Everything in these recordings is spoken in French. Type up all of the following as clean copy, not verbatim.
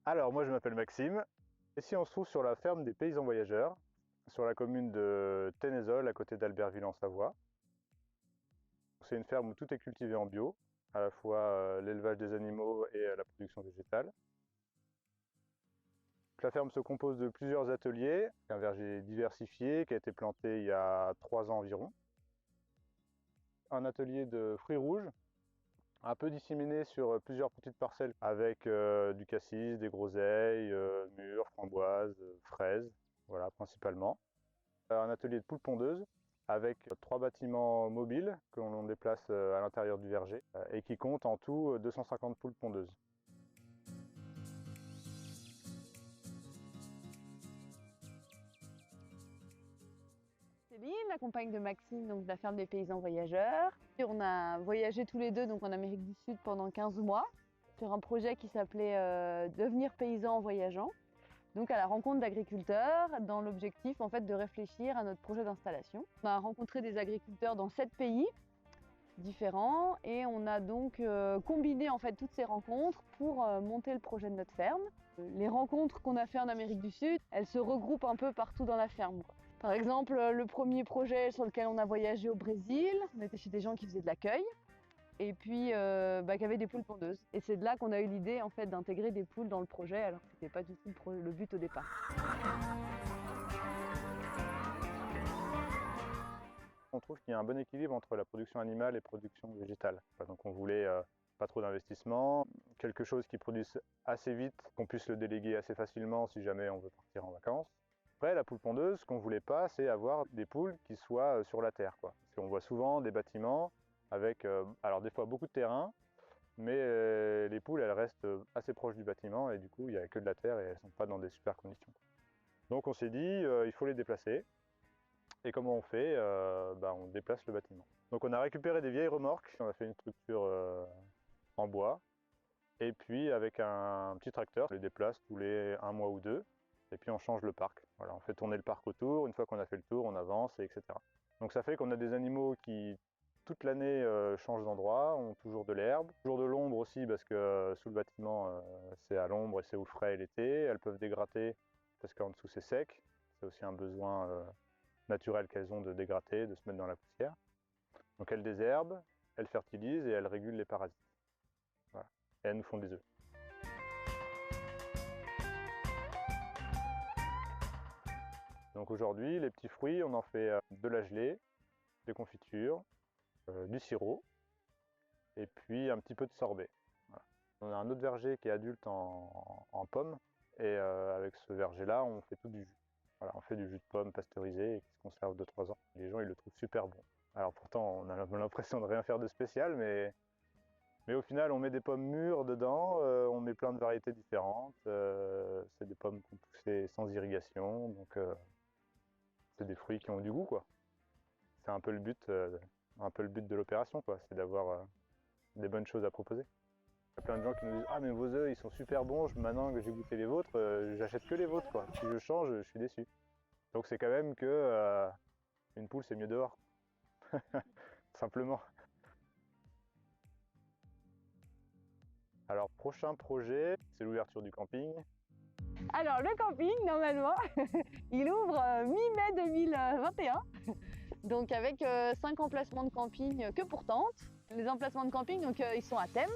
Alors, moi je m'appelle Maxime. Ici, on se trouve sur la ferme des paysans voyageurs, sur la commune de Ténézol, à côté d'Albertville en Savoie. C'est une ferme où tout est cultivé en bio, à la fois l'élevage des animaux et la production végétale. La ferme se compose de plusieurs ateliers, un verger diversifié qui a été planté il y a 3 ans environ. Un atelier de fruits rouges, un peu disséminé sur plusieurs petites parcelles avec du cassis, des groseilles, mûres, framboises, fraises, voilà principalement. Un atelier de poules pondeuses avec 3 bâtiments mobiles que l'on déplace à l'intérieur du verger et qui comptent en tout 250 poules pondeuses. Céline, la compagne de Maxime, donc de la ferme des paysans voyageurs. Et on a voyagé tous les deux donc en Amérique du Sud pendant 15 mois sur un projet qui s'appelait Devenir paysan en voyageant. Donc à la rencontre d'agriculteurs dans l'objectif en fait de réfléchir à notre projet d'installation. On a rencontré des agriculteurs dans 7 pays différents et on a donc combiné en fait toutes ces rencontres pour monter le projet de notre ferme. Les rencontres qu'on a fait en Amérique du Sud, elles se regroupent un peu partout dans la ferme. Par exemple, le premier projet sur lequel on a voyagé au Brésil, on était chez des gens qui faisaient de l'accueil et puis qui avaient des poules pondeuses. Et c'est de là qu'on a eu l'idée en fait d'intégrer des poules dans le projet alors que c'était pas du tout le but au départ. On trouve qu'il y a un bon équilibre entre la production animale et la production végétale. Donc on voulait pas trop d'investissement, quelque chose qui produise assez vite, qu'on puisse le déléguer assez facilement si jamais on veut partir en vacances. Après, la poule pondeuse, ce qu'on voulait pas, c'est avoir des poules qui soient sur la terre, quoi. Parce qu'on voit souvent des bâtiments avec, alors des fois beaucoup de terrain, mais les poules, elles restent assez proches du bâtiment et du coup, il n'y a que de la terre et elles sont pas dans des super conditions. Donc on s'est dit, il faut les déplacer. Et comment on fait on déplace le bâtiment. Donc on a récupéré des vieilles remorques, on a fait une structure en bois, et puis avec un petit tracteur, on les déplace tous les 1 mois ou 2, et puis on change le parc. Voilà, on fait tourner le parc autour, une fois qu'on a fait le tour, on avance, etc. Donc ça fait qu'on a des animaux qui, toute l'année, changent d'endroit, ont toujours de l'herbe, toujours de l'ombre aussi, parce que sous le bâtiment, c'est à l'ombre et c'est au frais l'été. Elles peuvent dégratter, parce qu'en dessous c'est sec, c'est aussi un besoin naturel qu'elles ont de dégratter, de se mettre dans la poussière. Donc elles désherbent, elles fertilisent et elles régulent les parasites. Voilà. Et elles nous font des œufs. Donc aujourd'hui, les petits fruits, on en fait de la gelée, des confitures, du sirop, et puis un petit peu de sorbet. Voilà. On a un autre verger qui est adulte en pommes, et avec ce verger-là, on fait tout du jus. Voilà, on fait du jus de pomme pasteurisé et qui se conserve 2-3 ans. Les gens, ils le trouvent super bon. Alors pourtant, on a l'impression de rien faire de spécial, mais au final, on met des pommes mûres dedans, on met plein de variétés différentes. C'est des pommes qu'on poussait sans irrigation, donc c'est des fruits qui ont du goût, quoi. C'est un peu le but de l'opération, quoi. C'est d'avoir des bonnes choses à proposer. Il y a plein de gens qui nous disent « Ah mais vos œufs ils sont super bons, maintenant que j'ai goûté les vôtres, j'achète que les vôtres quoi. Si je change, je suis déçu. » Donc c'est quand même que une poule c'est mieux dehors. Simplement. Alors prochain projet, c'est l'ouverture du camping. Alors le camping, normalement, il ouvre mi-mai 2021. Donc avec 5 emplacements de camping que pour tentes. Les emplacements de camping, donc, ils sont à thème.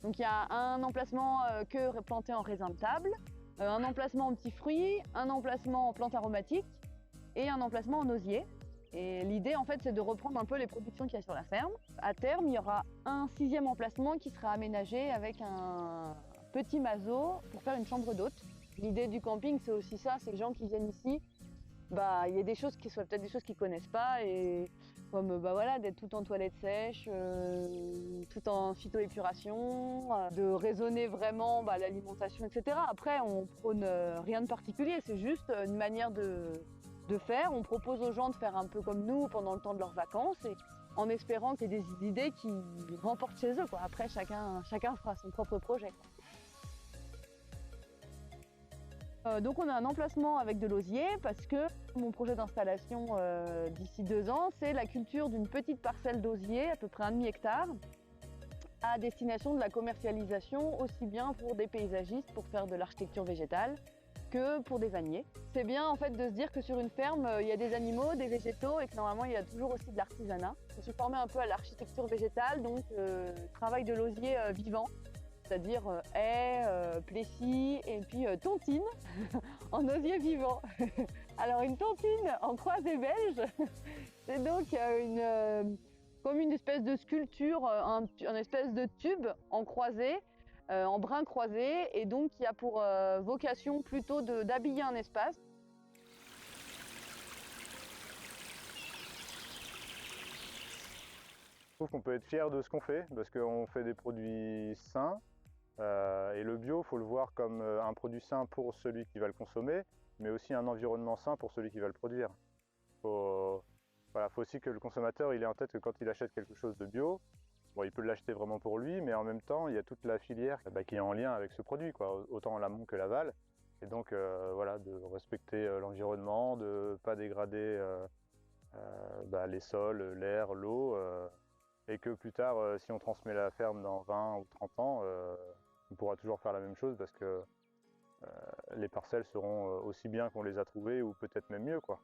Donc il y a un emplacement que planté en raisin de table, un emplacement en petits fruits, un emplacement en plantes aromatiques et un emplacement en osier. Et l'idée en fait c'est de reprendre un peu les productions qu'il y a sur la ferme. À terme, il y aura un 6e emplacement qui sera aménagé avec un petit maso pour faire une chambre d'hôte. L'idée du camping c'est aussi ça, c'est que les gens qui viennent ici, il y a des choses qui soient peut-être des choses qu'ils connaissent pas et comme d'être tout en toilette sèche, tout en phytoépuration, de raisonner vraiment l'alimentation, etc. Après, on prône rien de particulier, c'est juste une manière de faire. On propose aux gens de faire un peu comme nous pendant le temps de leurs vacances et en espérant qu'il y ait des idées qui remportent chez eux, quoi. Après, chacun fera son propre projet, quoi. Donc on a un emplacement avec de l'osier parce que mon projet d'installation d'ici 2 ans, c'est la culture d'une petite parcelle d'osier, à peu près 1,5 hectare, à destination de la commercialisation, aussi bien pour des paysagistes pour faire de l'architecture végétale que pour des vanniers. C'est bien en fait de se dire que sur une ferme, il y a des animaux, des végétaux et que normalement il y a toujours aussi de l'artisanat. Je me suis formée un peu à l'architecture végétale, donc travail de l'osier vivant, c'est-à-dire haies, plessis et puis tontines en osier vivant. Alors une tontine en croisée belge, c'est donc comme une espèce de sculpture, un espèce de tube en croisée, en brin croisé, et donc qui a pour vocation plutôt d'habiller un espace. Je trouve qu'on peut être fier de ce qu'on fait, parce qu'on fait des produits sains, et le bio, il faut le voir comme un produit sain pour celui qui va le consommer, mais aussi un environnement sain pour celui qui va le produire. Voilà, faut aussi que le consommateur il ait en tête que quand il achète quelque chose de bio, bon, il peut l'acheter vraiment pour lui, mais en même temps, il y a toute la filière qui est en lien avec ce produit, quoi, autant en l'amont que l'aval. Et donc, voilà, de respecter l'environnement, de ne pas dégrader les sols, l'air, l'eau, et que plus tard, si on transmet la ferme dans 20 ou 30 ans, on pourra toujours faire la même chose parce que les parcelles seront aussi bien qu'on les a trouvées ou peut-être même mieux, quoi.